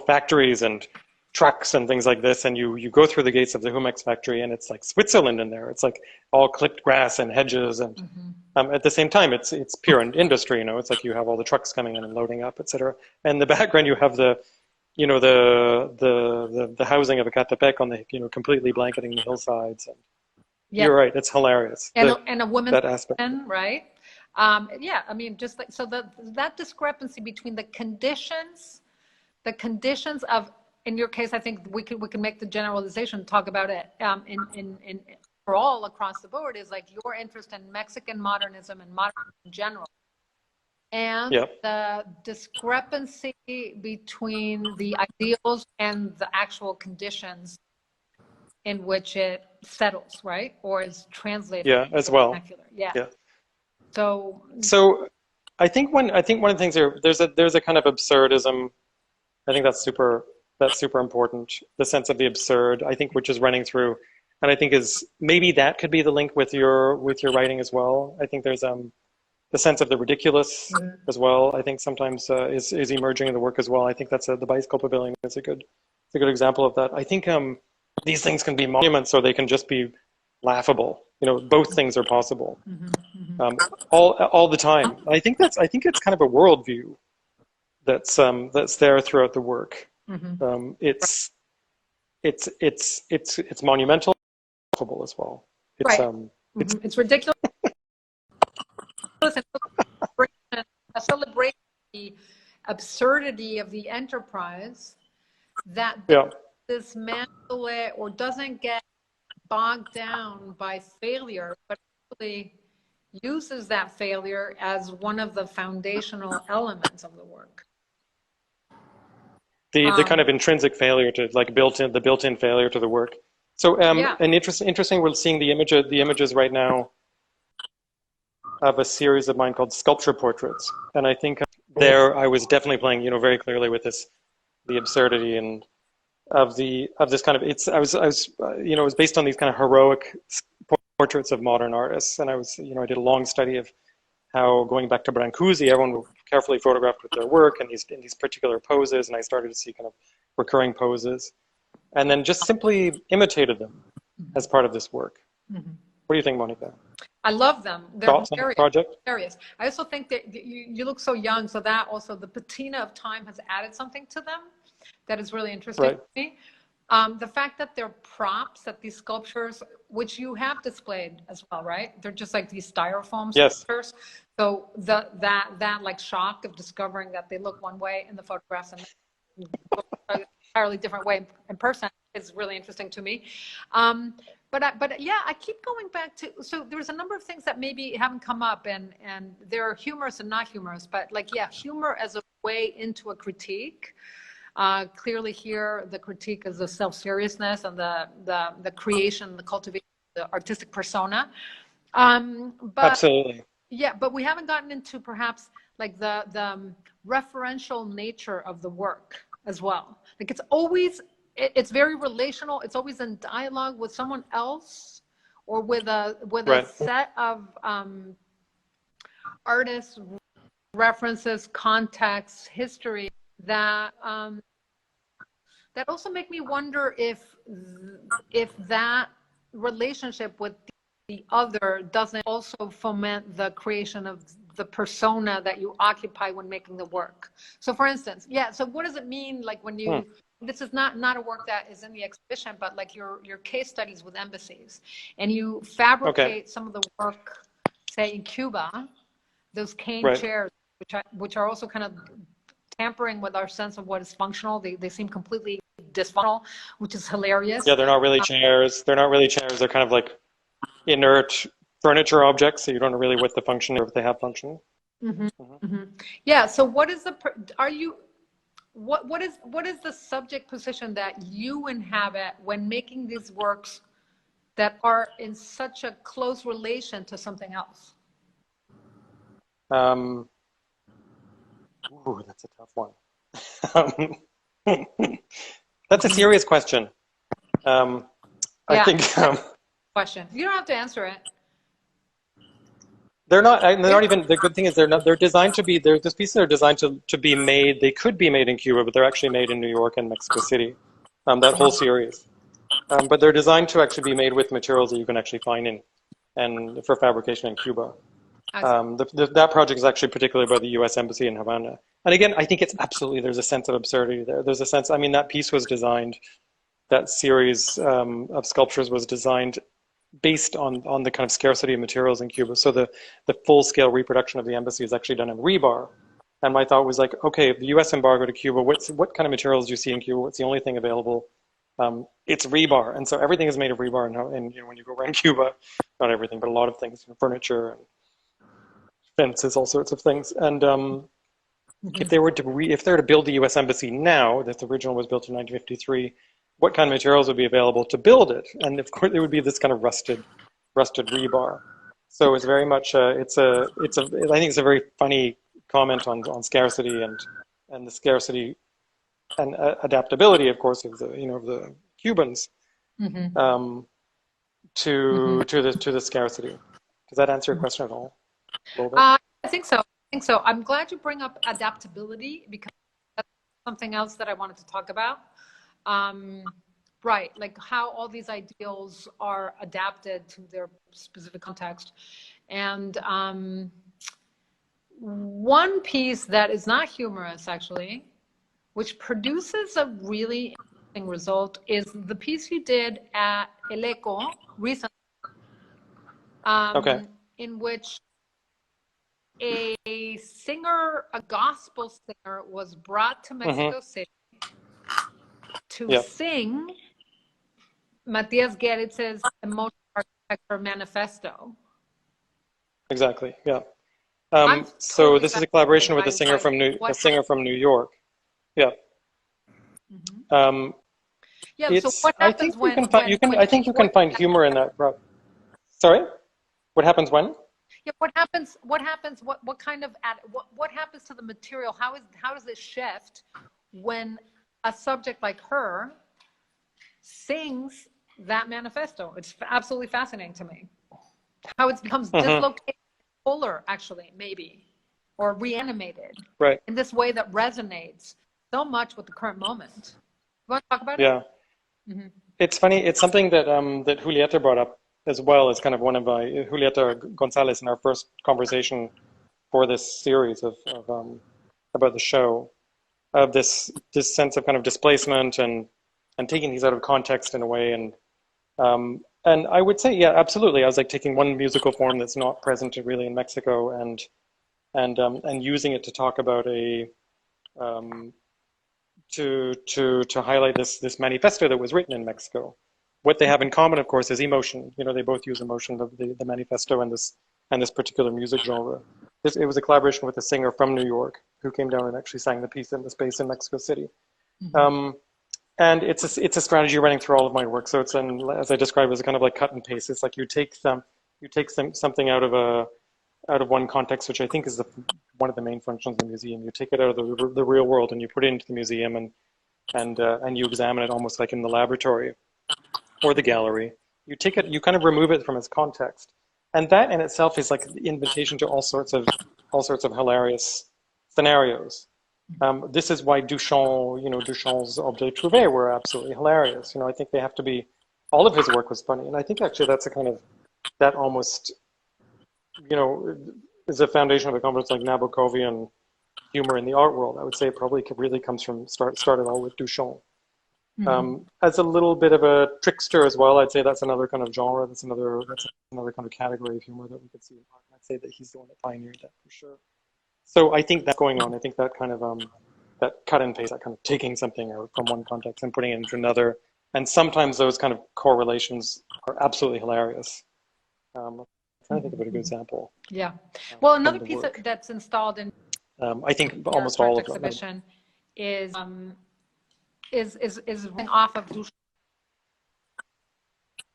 factories and trucks and things like this, and you go through the gates of the Humex factory, and it's like Switzerland in there. It's like all clipped grass and hedges, and at the same time, it's pure industry. It's like you have all the trucks coming in and loading up, etc. And in the background, you have the housing of Ecatepec on the completely blanketing the hillsides. And you're right, it's hilarious.
And a woman's
that aspect,
right? Yeah, I mean, just like so that discrepancy between the conditions of, in your case, I think we can make the generalization, talk about it in for all across the board, is like your interest in Mexican modernism and modernism in general, and the discrepancy between the ideals and the actual conditions in which it settles, right, or is translated.
Yeah, as well.
Yeah. So
I think one of the things there's a kind of absurdism. I think that's super important. The sense of the absurd, I think, which is running through, and I think is maybe that could be the link with your writing as well. I think there's the sense of the ridiculous as well. I think sometimes is emerging in the work as well. I think that's the bicycle pavilion is a good example of that. I think these things can be monuments, or they can just be laughable. Both things are possible. All the time. I think it's kind of a worldview that's there throughout the work. It's monumental, laughable as well.
It's ridiculous. A celebration absurdity of the enterprise that dismantle it or doesn't get bogged down by failure, but actually uses that failure as one of the foundational elements of the work.
The kind of intrinsic failure to like built-in failure to the work. So and interesting, we're seeing the images right now of a series of mine called Sculpture Portraits, and I think there I was definitely playing, you know, very clearly with the absurdity and of this kind of I was you know, it was based on these kind of heroic portraits of modern artists, and I did a long study of how, going back to Brancusi, everyone was carefully photographed with their work and in these particular poses, and I started to see kind of recurring poses, and then just simply imitated them as part of this work. What do you think, Monica?
I love them. They're hilarious. I also think that you look so young, so that also the patina of time has added something to them that is really interesting to me. The fact that they're props, that these sculptures, which you have displayed as well, right? They're just like these styrofoam sculptures. So that like shock of discovering that they look one way in the photographs and look an entirely different way in person is really interesting to me. But yeah, I keep going back to, so there's a number of things that maybe haven't come up, and they're humorous and not humorous, but like, yeah, humor as a way into a critique. Clearly here, the critique is the self-seriousness and the creation, the cultivation, the artistic persona. But
absolutely.
Yeah, but we haven't gotten into perhaps like the referential nature of the work as well. Like it's very relational. It's always in dialogue with someone else or with a set of artists, references, contexts, history that also make me wonder if that relationship with the other doesn't also foment the creation of the persona that you occupy when making the work. So for instance, so what does it mean, like when you this is not a work that is in the exhibition, but like your case studies with embassies, and you fabricate some of the work, say in Cuba, those cane chairs, which are also kind of tampering with our sense of what is functional. They seem completely dysfunctional, which is hilarious.
Yeah, they're not really chairs. They're not really chairs. They're kind of like inert furniture objects, so you don't know really what the function or if they have function.
Yeah. So what is what is the subject position that you inhabit when making these works that are in such a close relation to something else?
Ooh, that's a tough one. That's a serious question. I think
question. You don't have to answer it.
They're not even, the good thing is they're designed to be, these pieces are designed to be made, they could be made in Cuba, but they're actually made in New York and Mexico City, that whole series. But they're designed to actually be made with materials that you can actually find and for fabrication in Cuba. That project is actually particularly by the U.S. Embassy in Havana. And again, I think it's absolutely, there's a sense of absurdity there. There's a sense, I mean, that piece was designed, that series of sculptures was designed based on the kind of scarcity of materials in Cuba. So the full-scale reproduction of the embassy is actually done in rebar. And my thought was like, okay, the U.S. embargo to Cuba, what kind of materials do you see in Cuba? What's the only thing available? It's rebar. And so everything is made of rebar. And you know, when you go around Cuba, not everything, but a lot of things, furniture and fences, all sorts of things. And if they were to build the U.S. embassy now, that the original was built in 1953, what kind of materials would be available to build it? And of course, it would be this kind of rusted rebar. So it's very much I think it's a very funny comment on scarcity and the scarcity and adaptability, of course, of the Cubans to the scarcity. Does that answer your question at all?
I think so. I'm glad you bring up adaptability, because that's something else that I wanted to talk about. Right, like how all these ideals are adapted to their specific context. And one piece that is not humorous, actually, which produces a really interesting result, is the piece you did at El Eco recently, in which a singer, a gospel singer, was brought to Mexico City to sing Matthias Gerritz's Emotional Architecture Manifesto.
Exactly. Yeah. So
totally
this is a collaboration with a singer from New York. Yeah.
So what happens
I think you can find humor in that. Sorry? What happens when?
Yeah, what happens? What kind of what happens to the material? How does it shift when a subject like her sings that manifesto? It's absolutely fascinating to me. How it becomes dislocated, polar, actually, maybe, or reanimated,
right,
in this way that resonates so much with the current moment. You want to talk about it?
Yeah. It's funny. It's something that that Julieta brought up as well as kind of one of Julieta Gonzalez in our first conversation for this series of about the show, of this sense of kind of displacement and taking these out of context in a way, and I would say, yeah, absolutely. I was like taking one musical form that's not present really in Mexico and using it to talk about to highlight this manifesto that was written in Mexico. What they have in common, of course, is emotion. You know, they both use emotion, the manifesto and this particular music genre. It was a collaboration with a singer from New York who came down and actually sang the piece in the space in Mexico City. And it's a strategy running through all of my work. So it's as I described, as a kind of like cut and paste. It's like you take something out of one context, which I think is one of the main functions of the museum. You take it out of the real world and you put it into the museum and you examine it almost like in the laboratory or the gallery. You take it, you kind of remove it from its context, and that in itself is like the invitation to all sorts of hilarious scenarios. This is why Duchamp's Objets Trouvés were absolutely hilarious. I think they have to be. All of his work was funny, and I think actually that's a kind of that almost. Is a foundation of a conference like Nabokovian humor in the art world. I would say it probably really comes from started all with Duchamp. As a little bit of a trickster as well, I'd say that's another kind of genre. That's another kind of category of humor that we could see in art. I'd say that he's the one that pioneered that for sure. So I think that's going on. I think that kind of that cut and paste, that kind of taking something from one context and putting it into another, and sometimes those kind of correlations are absolutely hilarious. I'm trying to think of a good example.
Yeah. Well, another piece that's installed in
I think almost all of them
exhibition is off of Duchamp.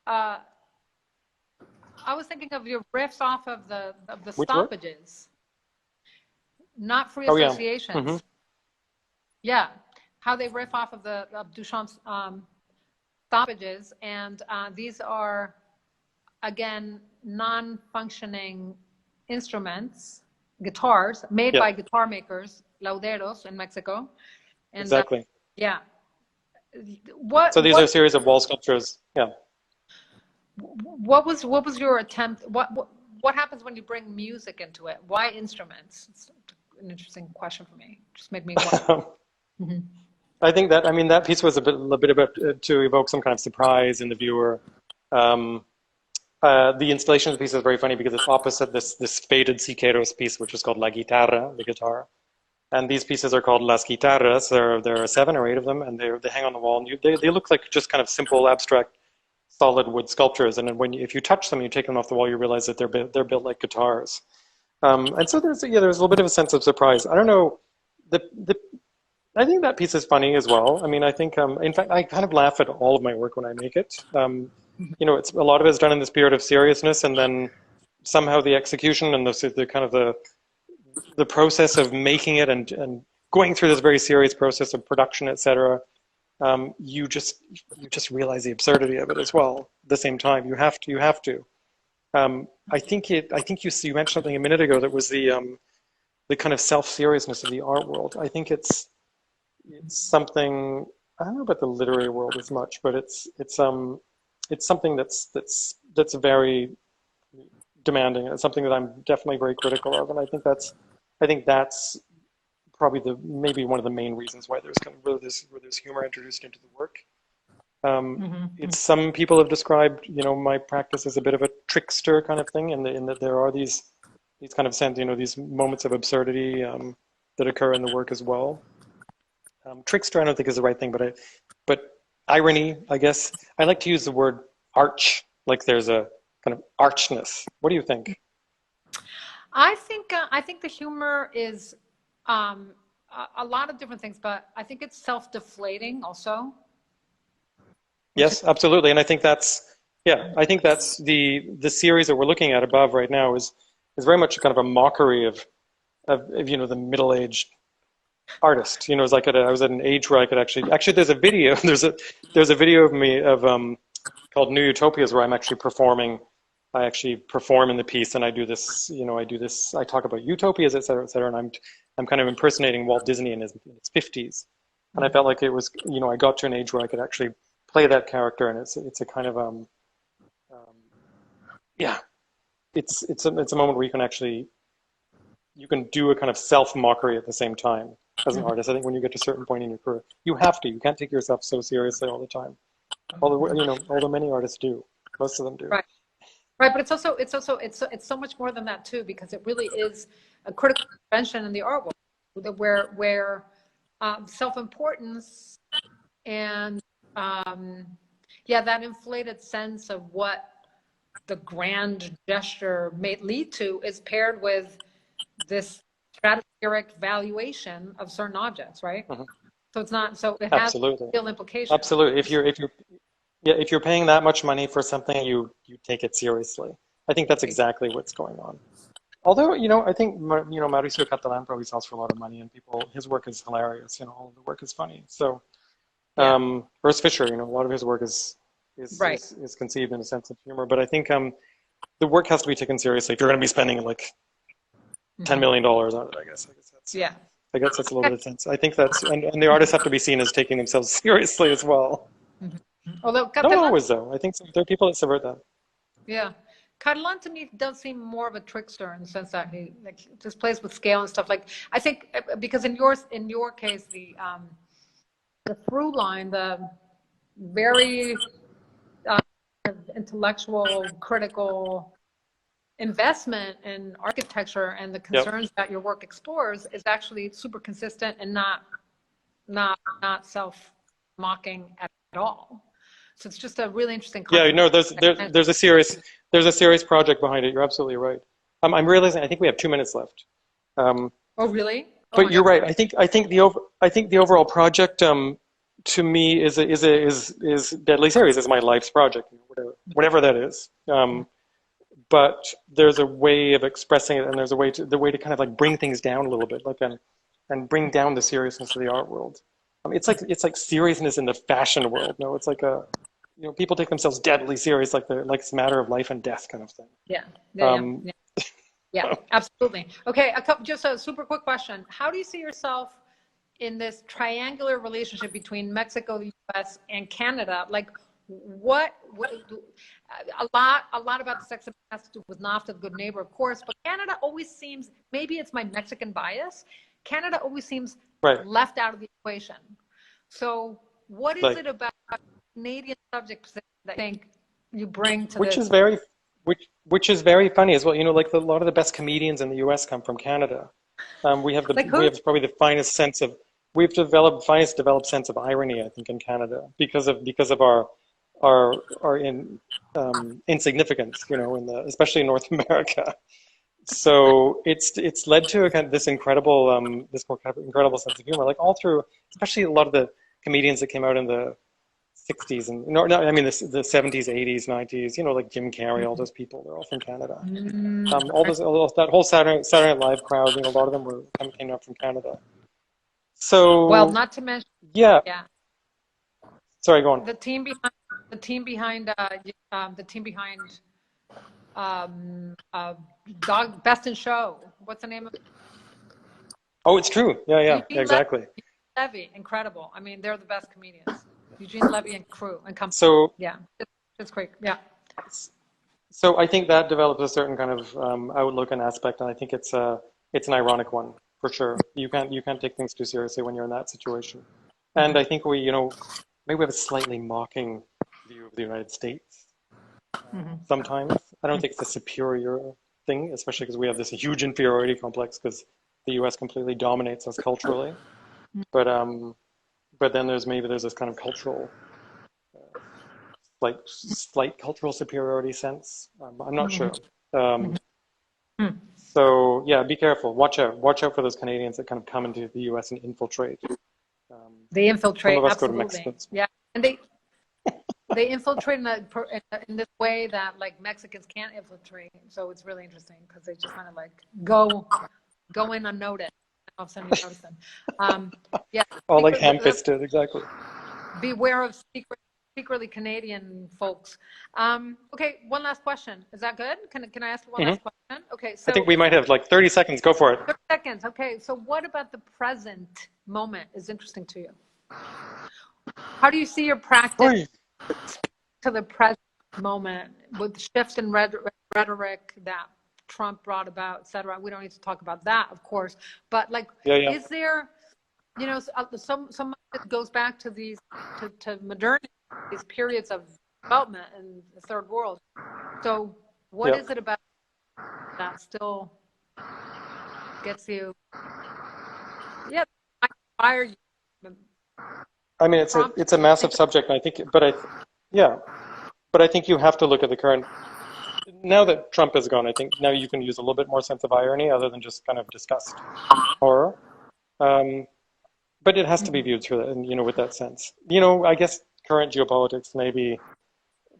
I was thinking of your riffs off of the stoppages, not free associations. Yeah, how they riff off of Duchamp's stoppages, and these are again non-functioning instruments, guitars made by guitar makers, lauderos in Mexico. And,
exactly.
Yeah.
So these are a series of wall sculptures. Yeah.
What was your attempt? What happens when you bring music into it? Why instruments? It's an interesting question for me. Just made me wonder.
I think that piece was a bit about to evoke some kind of surprise in the viewer. The installation of the piece is very funny because it's opposite this faded Siqueiros piece, which is called La Guitarra, the guitar. And these pieces are called Las Guitarras. There are 7 or 8 of them, and they hang on the wall. And they look like just kind of simple, abstract, solid wood sculptures. And then if you touch them, you take them off the wall, you realize that they're built like guitars. And so there's a little bit of a sense of surprise. I don't know. I think that piece is funny as well. I mean, I think, in fact, I kind of laugh at all of my work when I make it. It's a lot of it is done in this period of seriousness, and then somehow the execution and the kind of the process of making it and going through this very serious process of production, etc. You just realize the absurdity of it as well. At the same time, you have to. I think you mentioned something a minute ago that was the kind of self-seriousness of the art world. I think it's something, I don't know about the literary world as much, but it's something that's very demanding. It's something that I'm definitely very critical of, and I think that's probably maybe one of the main reasons why there's kind of where there's humor introduced into the work. It's some people have described my practice as a bit of a trickster kind of thing, in that there are these these kind of sense, these moments of absurdity that occur in the work as well. Trickster, I don't think is the right thing, but irony, I guess. I like to use the word arch, like there's a kind of archness. What do you think?
I think the humor is a lot of different things, but I think it's self-deflating also.
Yes, absolutely, and I think that's the series that we're looking at above right now is very much kind of a mockery of the middle-aged artist. It's like I was at an age where I could actually there's a video there's a video of me called New Utopias where I'm actually performing. I actually perform in the piece, and I do this. I talk about utopias, et cetera, and I'm kind of impersonating Walt Disney in his 50s, and I felt like it was, I got to an age where I could actually play that character, and it's a kind of it's a moment where you can do a kind of self-mockery at the same time as an artist. I think when you get to a certain point in your career, you can't take yourself so seriously all the time. Although many artists do, most of them do.
Right, but it's so much more than that too, because it really is a critical intervention in the art world, where self-importance and that inflated sense of what the grand gesture may lead to is paired with this stratospheric valuation of certain objects, right? Mm-hmm. So it's not, so it has real implications.
Absolutely. If you're paying that much money for something, you take it seriously. I think that's exactly what's going on. Although, I think, Mauricio Catalan probably sells for a lot of money, and his work is hilarious. All of the work is funny. So, Urs Fischer, a lot of his work is conceived in a sense of humor. But I think the work has to be taken seriously. If you're going to be spending like $10 million on it, I guess that's I guess that's a little bit of sense. I think that's, and the artists have to be seen as taking themselves seriously as well.
Although
not always, though. I think there are people that subvert that.
Yeah. Catalan to me does seem more of a trickster in the sense that he just plays with scale and stuff. Like, I think because in your case, the through line, the very intellectual, critical investment in architecture and the concerns that your work explores is actually super consistent and not self-mocking at all. So it's just a really interesting concept.
There's a serious project behind it. You're absolutely right. I'm realizing I think we have 2 minutes left.
Oh really?
But you're right. I think the overall project to me is deadly serious. It's my life's project, whatever that is. But there's a way of expressing it, and there's a way to kind of like bring things down a little bit, and bring down the seriousness of the art world. It's like seriousness in the fashion world. No, it's like people take themselves deadly serious, like it's a matter of life and death kind of thing.
Yeah, absolutely. Okay, just a super quick question. How do you see yourself in this triangular relationship between Mexico, the U.S., and Canada? Like, what a lot about the sex has to do with NAFTA, the good neighbor, of course, but Canada always seems, maybe it's my Mexican bias, Canada always seems left out of the equation. So what is it about Canadian subject position that I think you bring to
this? Which is very funny as well. Like a lot of the best comedians in the U.S. come from Canada. We have probably the finest developed sense of irony, I think, in Canada because of our insignificance, especially in North America. So it's led to a kind of this incredible sense of humor, like all through, especially a lot of the comedians that came out in the 60s and the 70s, 80s, 90s, like Jim Carrey, all those people, they're all from Canada. That whole Saturday Night Live crowd, a lot of them came up from Canada. So
not to mention
sorry, go on.
The team behind Dog Best in Show. What's the name of it?
Oh, it's true. Yeah, exactly.
Eugene Levy, incredible. They're the best comedians. Eugene Levy and crew and company.
So
it's great. Yeah.
So I think that develops a certain kind of outlook and aspect, and I think it's an ironic one for sure. You can't take things too seriously when you're in that situation. And I think maybe we have a slightly mocking view of the United States sometimes. I don't think it's a superior thing, especially because we have this huge inferiority complex because the U.S. completely dominates us culturally. But then there's this kind of cultural, like slight cultural superiority sense. I'm not sure. So yeah, be careful. Watch out for those Canadians that kind of come into the U.S. and infiltrate.
They infiltrate,
some of us
absolutely.
go to Mexico.
Yeah, and they infiltrate in this way that like Mexicans can't infiltrate. So it's really interesting because they just kind of like go in unnoticed. All of a sudden you notice them. Yeah.
All like ham-fisted, exactly.
Beware of secretly Canadian folks. Okay, one last question. Is that good? Can I ask you one last question? Okay, so
I think we might have like 30 seconds. Go for it.
30 seconds. Okay, so what about the present moment is interesting to you? How do you see your practice to the present moment with the shifts in rhetoric that Trump brought about, et cetera? We don't need to talk about that, of course, but like, is there, you know, some of it goes back to these, to modernity, these periods of development in the third world. So what is it about that still gets you, inspire you?
I mean, it's a massive subject, and I think, but I think you have to look at the current. Now that Trump is gone, I think now you can use a little bit more sense of irony other than just kind of disgust, horror. But it has to be viewed through that, and you know, with that sense. You know, I guess current geopolitics maybe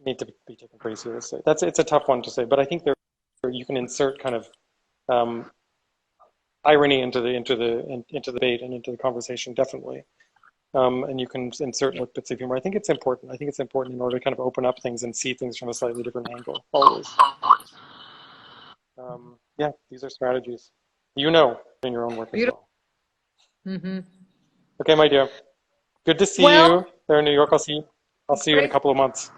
need to be taken pretty seriously. It's a tough one to say, but I think you can insert kind of irony into the debate and into the conversation, definitely. And you can insert like bits of humor. I think it's important. I think it's important in order to kind of open up things and see things from a slightly different angle, always. Yeah, these are strategies. You know, in your own work as well. Okay, my dear. Good to see you there in New York. I'll see you in a couple of months.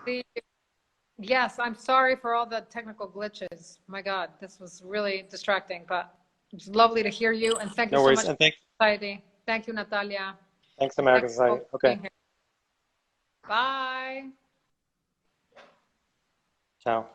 Yes, I'm sorry for all the technical glitches. My God, this was really distracting, but it's lovely to hear you. And thank you so much for the society. Thank you, Natalia.
Thanks, Amerika Society. Okay.
Bye.
Ciao.